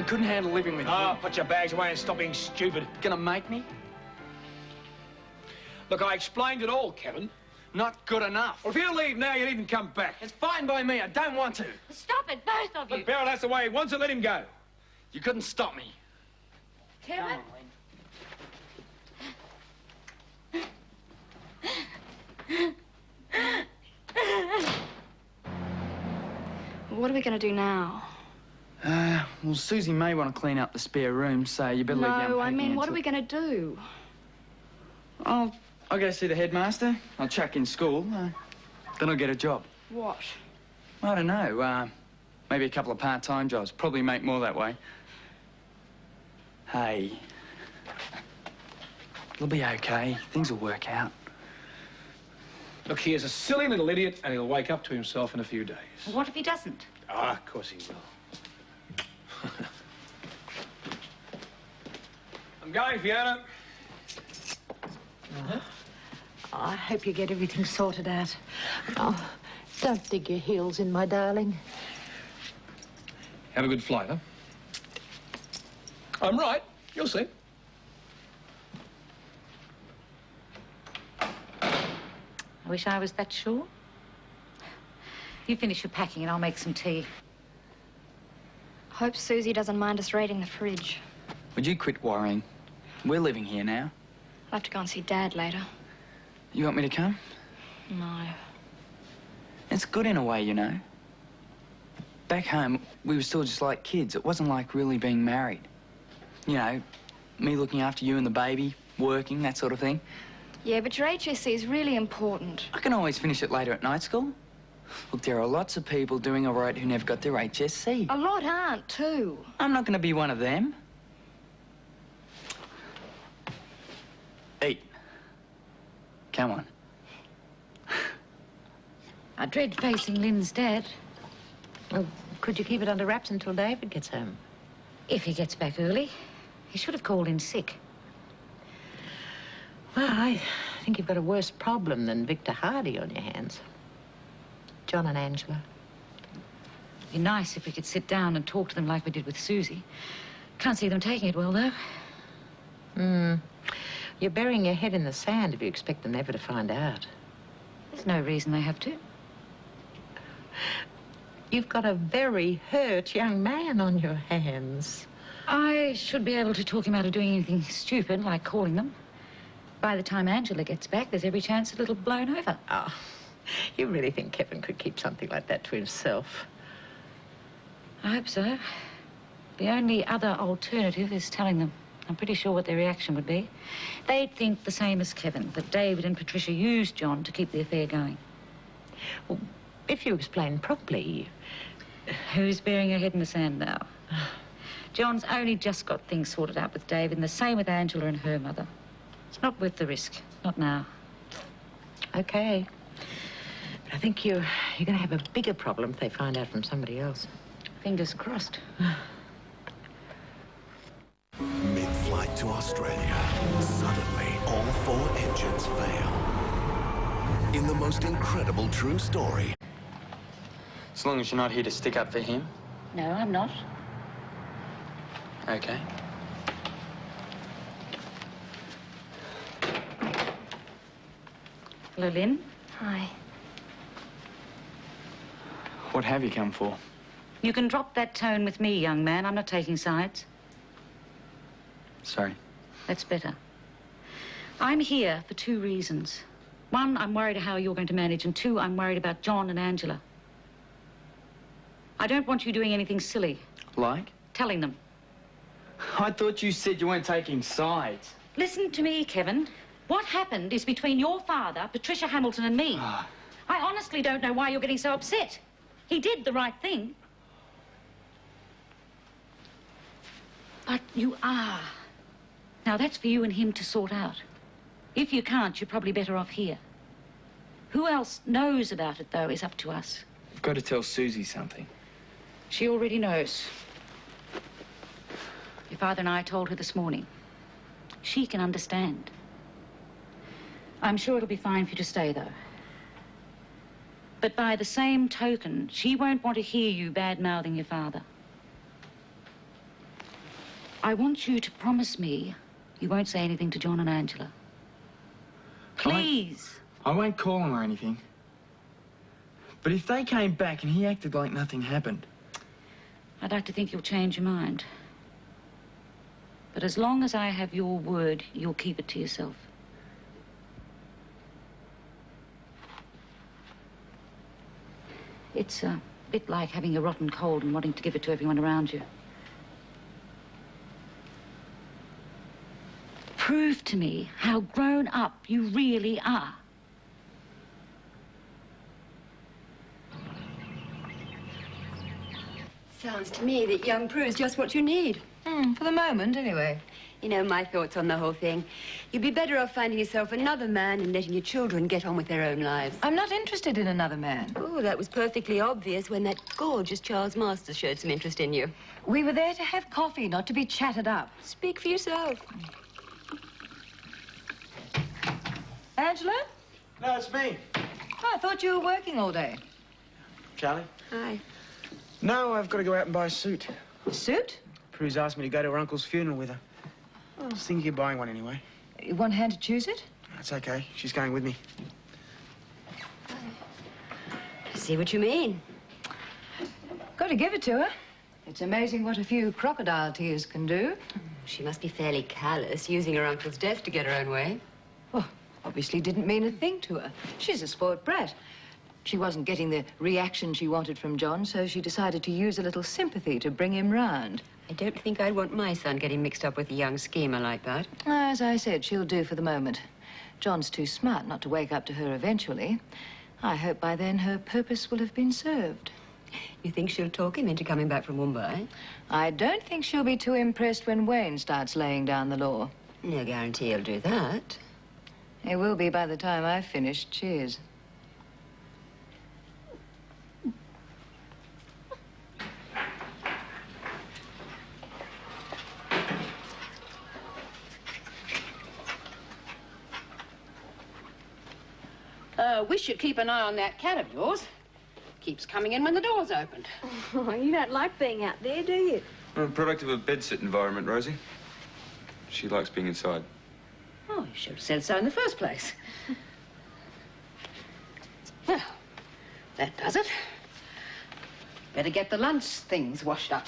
couldn't handle living with you. Oh, put your bags away and stop being stupid. Gonna make me? Look, I explained it all, Kevin. Not good enough. Well, if you leave now, you needn't come back. It's fine by me. I don't want to. Stop it, both of you. Look, Beryl, that's the way he wants it. Let him go. You couldn't stop me. Kevin? What are we going to do now? Well, Susie may want to clean up the spare room, so you better leave the unpacking. No, I mean, what are we going to do? I'll go see the headmaster. I'll chuck in school. Then I'll get a job. What? I don't know. Maybe a couple of part-time jobs. Probably make more that way. Hey. It'll be okay. Things will work out. Look, he is a silly little idiot, and he'll wake up to himself in a few days. What if he doesn't? Ah, of course he will. I'm going, Fiona. I hope you get everything sorted out. Oh, don't dig your heels in, my darling. Have a good flight, huh? I'm right. You'll see. I wish I was that sure. You finish your packing and I'll make some tea. Hope Susie doesn't mind us raiding the fridge. Would you quit worrying? We're living here now. I'll have to go and see Dad later. You want me to come? No. It's good in a way, you know. Back home, we were still just like kids. It wasn't like really being married. You know, me looking after you and the baby, working, that sort of thing. Yeah, but your HSC is really important. I can always finish it later at night school. Look, there are lots of people doing all right who never got their HSC. A lot aren't, too. I'm not going to be one of them. Eat. Come on. I dread facing Lynn's dad. Well, could you keep it under wraps until David gets home? If he gets back early. He should have called in sick. Well, I think you've got a worse problem than Victor Hardy on your hands. John and Angela. It'd be nice if we could sit down and talk to them like we did with Susie. Can't see them taking it well, though. You're burying your head in the sand if you expect them never to find out. There's no reason they have to. You've got a very hurt young man on your hands. I should be able to talk him out of doing anything stupid, like calling them. By the time Angela gets back, there's every chance that it'll blown over. Oh, you really think Kevin could keep something like that to himself? I hope so. The only other alternative is telling them. I'm pretty sure what their reaction would be. They'd think the same as Kevin, that David and Patricia used John to keep the affair going. Well, if you explain properly... Who's burying her head in the sand now? John's only just got things sorted out with David, and the same with Angela and her mother. It's not worth the risk. Not now. Okay. But I think you're going to have a bigger problem if they find out from somebody else. Fingers crossed. Mid-flight to Australia, suddenly all 4 engines fail. In the most incredible true story. As long as you're not here to stick up for him. No, I'm not. Okay. Hello, Lynn. Hi. What have you come for? You can drop that tone with me, young man. I'm not taking sides. Sorry. That's better. I'm here for 2 reasons. 1, I'm worried how you're going to manage, and 2, I'm worried about John and Angela. I don't want you doing anything silly. Like? Telling them. I thought you said you weren't taking sides. Listen to me, Kevin. What happened is between your father, Patricia Hamilton, and me. I honestly don't know why you're getting so upset. He did the right thing. But you are. Now, that's for you and him to sort out. If you can't, you're probably better off here. Who else knows about it, though, is up to us. You've got to tell Susie something. She already knows. Your father and I told her this morning. She can understand. I'm sure it'll be fine for you to stay, though. But by the same token, she won't want to hear you bad-mouthing your father. I want you to promise me you won't say anything to John and Angela. Please. I won't call him or anything. But if they came back and he acted like nothing happened... I'd like to think you'll change your mind. But as long as I have your word, you'll keep it to yourself. It's a bit like having a rotten cold and wanting to give it to everyone around you. Prove to me how grown up you really are. Sounds to me that young Prue's just what you need. For the moment, anyway. You know my thoughts on the whole thing. You'd be better off finding yourself another man and letting your children get on with their own lives. I'm not interested in another man. Oh, that was perfectly obvious when that gorgeous Charles Masters showed some interest in you. We were there to have coffee, not to be chatted up. Speak for yourself. Angela? No, it's me. Oh, I thought you were working all day. Charlie? Hi. No, I've got to go out and buy a suit. A suit? Prue's asked me to go to her uncle's funeral with her. I was thinking of buying one anyway. You want her to choose it? That's okay. She's going with me. I see what you mean. Got to give it to her. It's amazing what a few crocodile tears can do. She must be fairly callous, using her uncle's death to get her own way. Well, obviously didn't mean a thing to her. She's a spoilt brat. She wasn't getting the reaction she wanted from John, so she decided to use a little sympathy to bring him round. I don't think I'd want my son getting mixed up with a young schemer like that. As I said, she'll do for the moment. John's too smart not to wake up to her eventually. I hope by then her purpose will have been served. You think she'll talk him into coming back from Mumbai? I don't think she'll be too impressed when Wayne starts laying down the law. No guarantee he'll do that. He will be by the time I've finished. Cheers. Wish you'd keep an eye on that cat of yours. Keeps coming in when the door's opened. Oh, you don't like being out there, do you? Well, product of a bedsit environment, Rosie. She likes being inside. Oh, you should have said so in the first place. Well, that does it. Better get the lunch things washed up.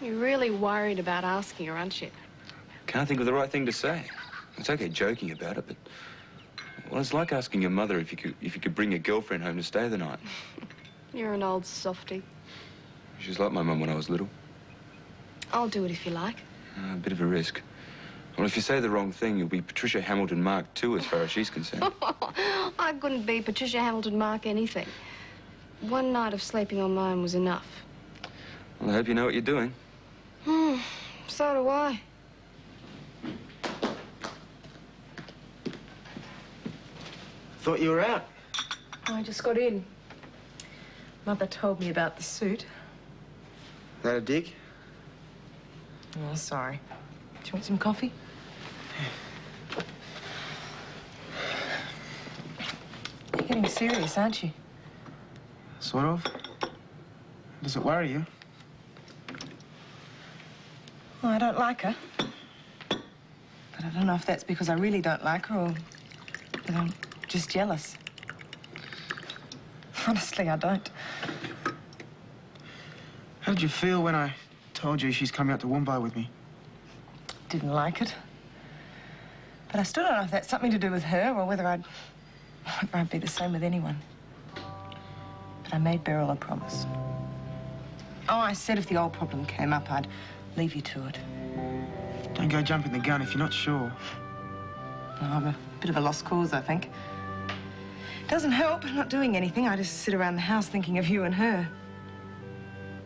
You're really worried about asking her, aren't you? Can't think of the right thing to say. It's okay joking about it, but... Well, it's like asking your mother if you could bring your girlfriend home to stay the night. You're an old softy. She's like my mum when I was little. I'll do it if you like. A bit of a risk. Well, if you say the wrong thing, you'll be Patricia Hamilton Mark II as far as she's concerned. I couldn't be Patricia Hamilton Mark anything. One night of sleeping on my own was enough. Well, I hope you know what you're doing. So do I. Thought you were out. I just got in. Mother told me about the suit. That a dig? Oh, sorry. Do you want some coffee? You're getting serious, aren't you? Sort of. Does it worry you? Well, I don't like her. But I don't know if that's because I really don't like her or that I'm just jealous. Honestly, I don't. How did you feel when I told you she's coming out to Mumbai with me? Didn't like it. But I still don't know if that's something to do with her or whether I'd be the same with anyone. But I made Beryl a promise. Oh, I said if the old problem came up, I'd leave you to it. Don't go jumping the gun if you're not sure. Oh, I'm a bit of a lost cause, I think. Doesn't help not doing anything. I just sit around the house thinking of you and her.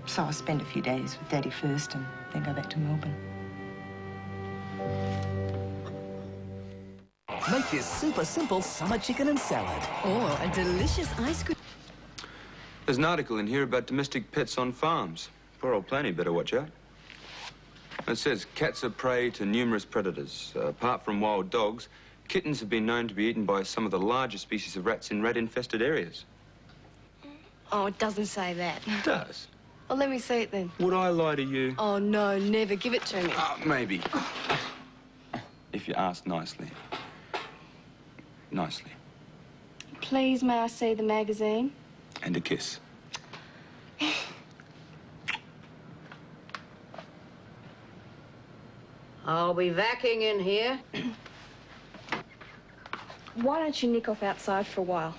So I'll spend a few days with Daddy first and then go back to Melbourne. Make this super simple summer chicken and salad. Or a delicious ice cream. There's an article in here about domestic pets on farms. Poor old Planny better watch out. It says cats are prey to numerous predators. Apart from wild dogs, kittens have been known to be eaten by some of the larger species of rats in rat-infested areas. Oh, it doesn't say that. It does. Well, let me see it then. Would I lie to you? Oh, no, never. Give it to me. Maybe. If you ask nicely. Nicely. Please, may I see the magazine? And a kiss. I'll be vacuuming in here. Why don't you nick off outside for a while?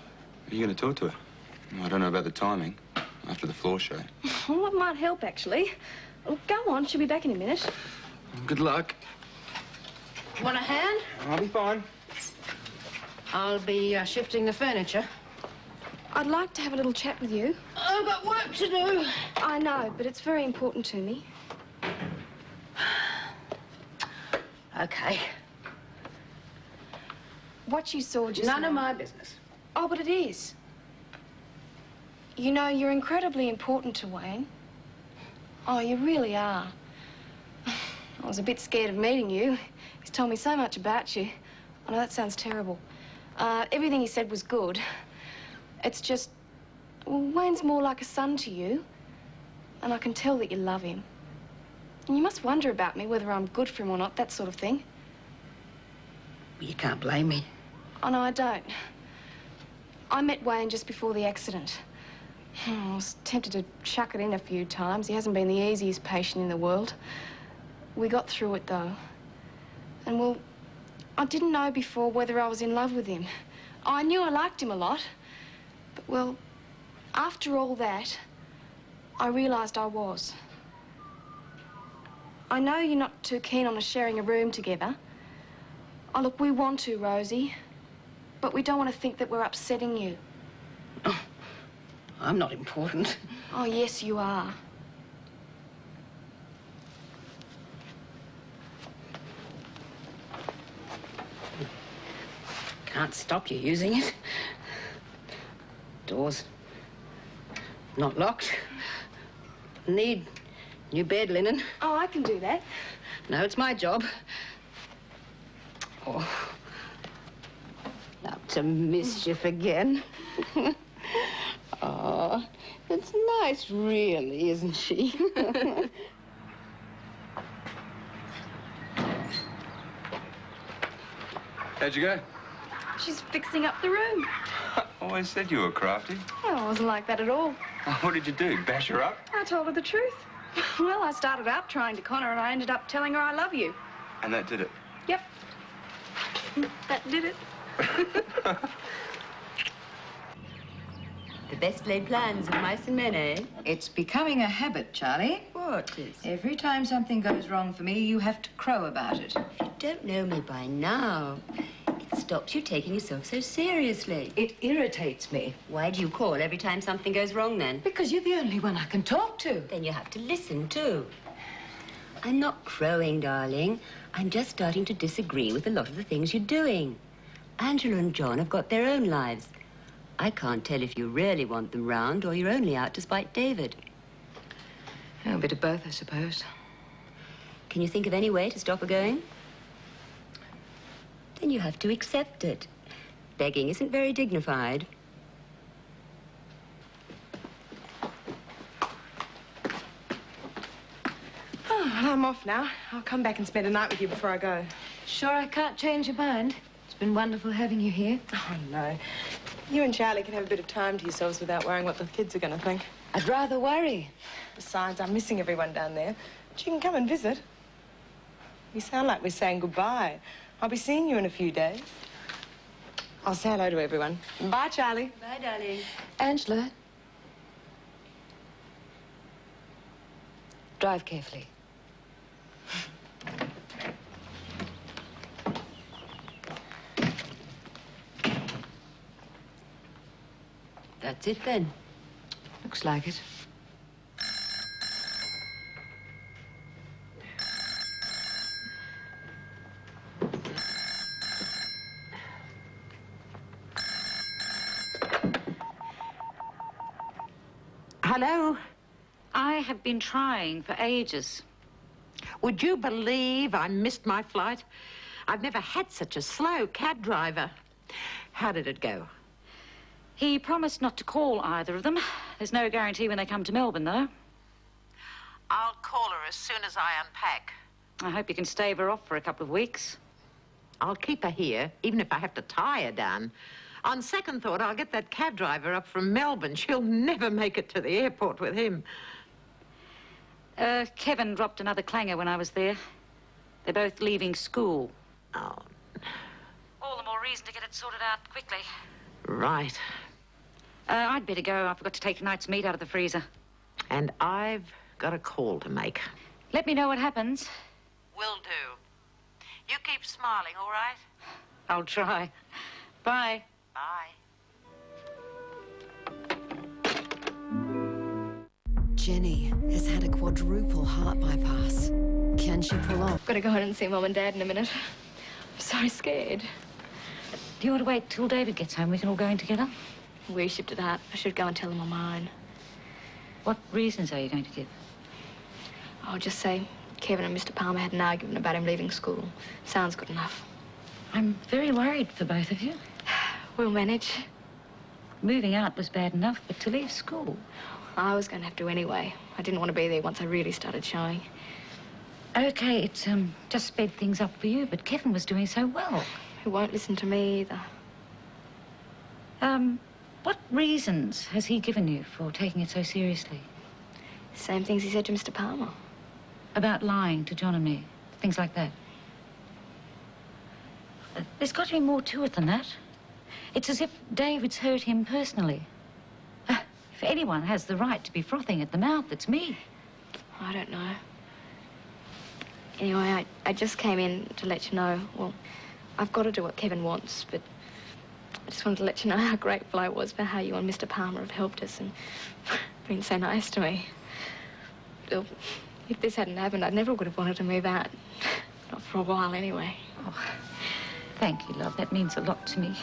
Are you going to talk to her? I don't know about the timing. After the floor show. Well, it might help, actually. Well, go on. She'll be back in a minute. Good luck. Want a hand? I'll be fine. I'll be shifting the furniture. I'd like to have a little chat with you. I've got work to do. I know, but it's very important to me. Okay. What you saw just None now... of my business. Oh, but it is. You know, you're incredibly important to Wayne. Oh, you really are. I was a bit scared of meeting you. He's told me so much about you. I know that sounds terrible. Everything he said was good. It's just... Well, Wayne's more like a son to you. And I can tell that you love him. And you must wonder about me, whether I'm good for him or not, that sort of thing. You can't blame me. Oh, no, I don't. I met Wayne just before the accident. I was tempted to chuck it in a few times. He hasn't been the easiest patient in the world. We got through it, though. And, well, I didn't know before whether I was in love with him. I knew I liked him a lot. But, well, after all that, I realised I was. I know you're not too keen on us sharing a room together. Oh, look, we want to, Rosie. But we don't want to think that we're upsetting you. Oh, I'm not important. Oh, yes, you are. Can't stop you using it. Door's not locked. Need new bed linen. Oh, I can do that. No, it's my job. Oh, up to mischief again. Oh, it's nice, really, isn't she? How'd you go? She's fixing up the room. I always said you were crafty. Oh, it wasn't like that at all. What did you do? Bash her up? I told her the truth. Well, I started out trying to con her, and I ended up telling her I love you. And that did it? Yep. That did it. The best laid plans of mice and men, eh? It's becoming a habit, Charlie. What is? Every time something goes wrong for me, you have to crow about it. If you don't know me by now, it stops you taking yourself so seriously. It irritates me. Why do you call every time something goes wrong, then? Because you're the only one I can talk to. Then you have to listen, too. I'm not crowing, darling. I'm just starting to disagree with a lot of the things you're doing. Angela and John have got their own lives. I can't tell if you really want them round or you're only out to spite David. Oh, a bit of both, I suppose. Can you think of any way to stop her going? Then you have to accept it. Begging isn't very dignified. Oh, I'm off now. I'll come back and spend a night with you before I go. Sure I can't change your mind? It's been wonderful having you here. Oh, no. You and Charlie can have a bit of time to yourselves without worrying what the kids are going to think. I'd rather worry. Besides, I'm missing everyone down there. But you can come and visit. We sound like we're saying goodbye. I'll be seeing you in a few days. I'll say hello to everyone. Bye, Charlie. Bye, darling. Angela. Drive carefully. That's it, then. Looks like it. Hello? I have been trying for ages. Would you believe I missed my flight? I've never had such a slow cab driver. How did it go? He promised not to call either of them, There's no guarantee when they come to Melbourne, though. I'll call her as soon as I unpack. I hope you can stave her off for a couple of weeks. I'll keep her here, even if I have to tie her down. On second thought, I'll get that cab driver up from Melbourne. She'll never make it to the airport with him. Kevin dropped another clanger when I was there. They're both leaving school. Oh. All the more reason to get it sorted out quickly. Right. I'd better go. I forgot to take tonight's meat out of the freezer. And I've got a call to make. Let me know what happens. Will do. You keep smiling, all right? I'll try. Bye. Bye. Jenny has had a quadruple heart bypass. Can she pull off? Got to go home and see Mum and Dad in a minute. I'm so scared. Do you want to wait till David gets home? We can all go in together? We shifted out. I should go and tell him on my own. What reasons are you going to give? I'll just say Kevin and Mr. Palmer had an argument about him leaving school. Sounds good enough. I'm very worried for both of you. We'll manage. Moving out was bad enough, but to leave school... I was going to have to anyway. I didn't want to be there once I really started showing. Okay, it's just sped things up for you, but Kevin was doing so well. He won't listen to me either. What reasons has he given you for taking it so seriously? Same things he said to Mr. Palmer. About lying to John and me, things like that. There's got to be more to it than that. It's as if David's hurt him personally. If anyone has the right to be frothing at the mouth, it's me. I don't know. Anyway, I just came in to let you know. Well, I've got to do what Kevin wants, but I just wanted to let you know how grateful I was for how you and Mr. Palmer have helped us and been so nice to me. Well, if this hadn't happened, I never would have wanted to move out. Not for a while, anyway. Oh, thank you, love. That means a lot to me.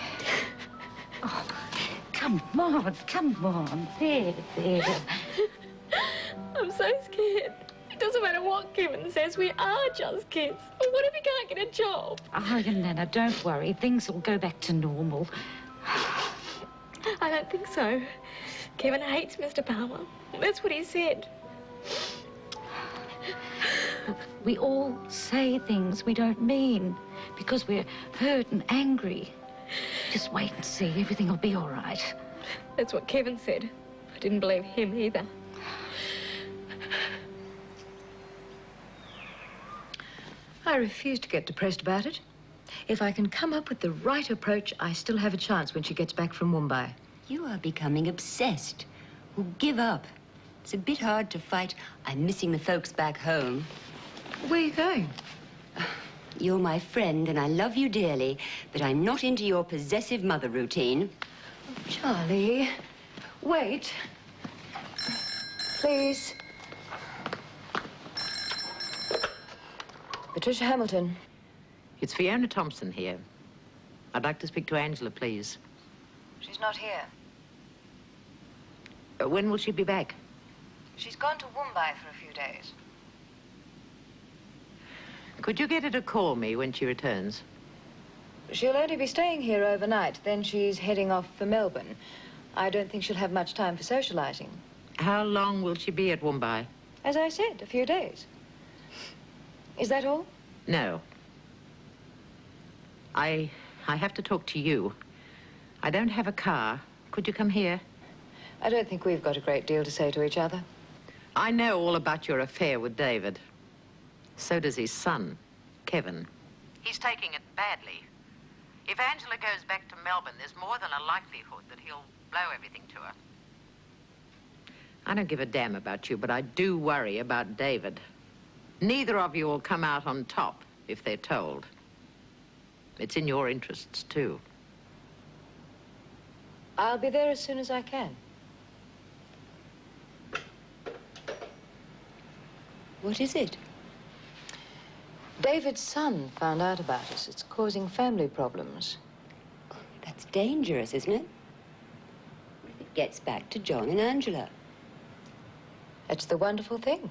Oh, come on, come on. There, there. I'm so scared. It doesn't matter what Kevin says, we are just kids. But what if he can't get a job? Oh, Nana, don't worry. Things will go back to normal. I don't think so. Kevin hates Mr. Palmer. That's what he said. We all say things we don't mean because we're hurt and angry. Just wait and see. Everything will be all right. That's what Kevin said. I didn't believe him either. I refuse to get depressed about it. If I can come up with the right approach, I still have a chance when she gets back from Mumbai. You are becoming obsessed. Well, give up. It's a bit hard to fight. I'm missing the folks back home. Where are you going? You're my friend, and I love you dearly, but I'm not into your possessive mother routine. Charlie, wait. Please. Patricia Hamilton. It's Fiona Thompson here. I'd like to speak to Angela, please. She's not here. When will she be back? She's gone to Mumbai for a few days. Could you get her to call me when she returns? She'll only be staying here overnight. Then she's heading off for Melbourne. I don't think she'll have much time for socializing. How long will she be at Mumbai? As I said, a few days. Is that all? No. I have to talk to you. I don't have a car. Could you come here? I don't think we've got a great deal to say to each other. I know all about your affair with David. So does his son, Kevin. He's taking it badly. If Angela goes back to Melbourne, there's more than a likelihood that he'll blow everything to her. I don't give a damn about you, but I do worry about David. Neither of you will come out on top if they're told. It's in your interests, too. I'll be there as soon as I can. What is it? David's son found out about us. It's causing family problems. That's dangerous, isn't it? What if it gets back to John and Angela? That's the wonderful thing.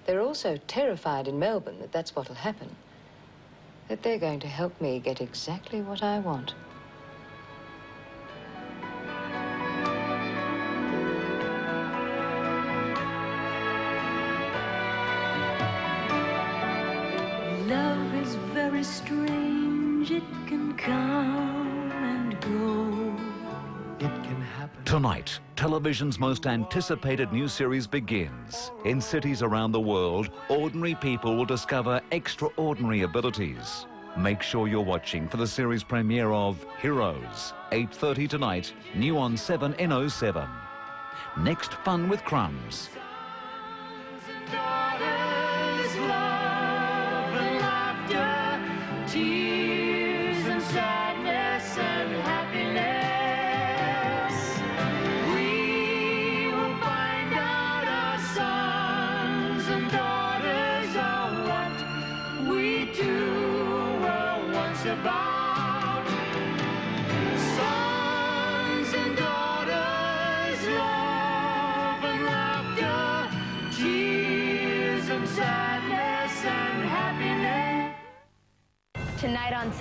They're also terrified in Melbourne that that's what'll happen. That they're going to help me get exactly what I want. come and go. It can happen. Tonight, television's most anticipated new series begins. In cities around the world, ordinary people will discover extraordinary abilities. Make sure you're watching for the series premiere of Heroes, 8:30 tonight, new on 7 NO7. Next, fun with crumbs. Tears and sadness and happiness. We will find out our sons and daughters are what we two were once about. Sons and daughters, love and laughter, tears and sadness and happiness. Tonight on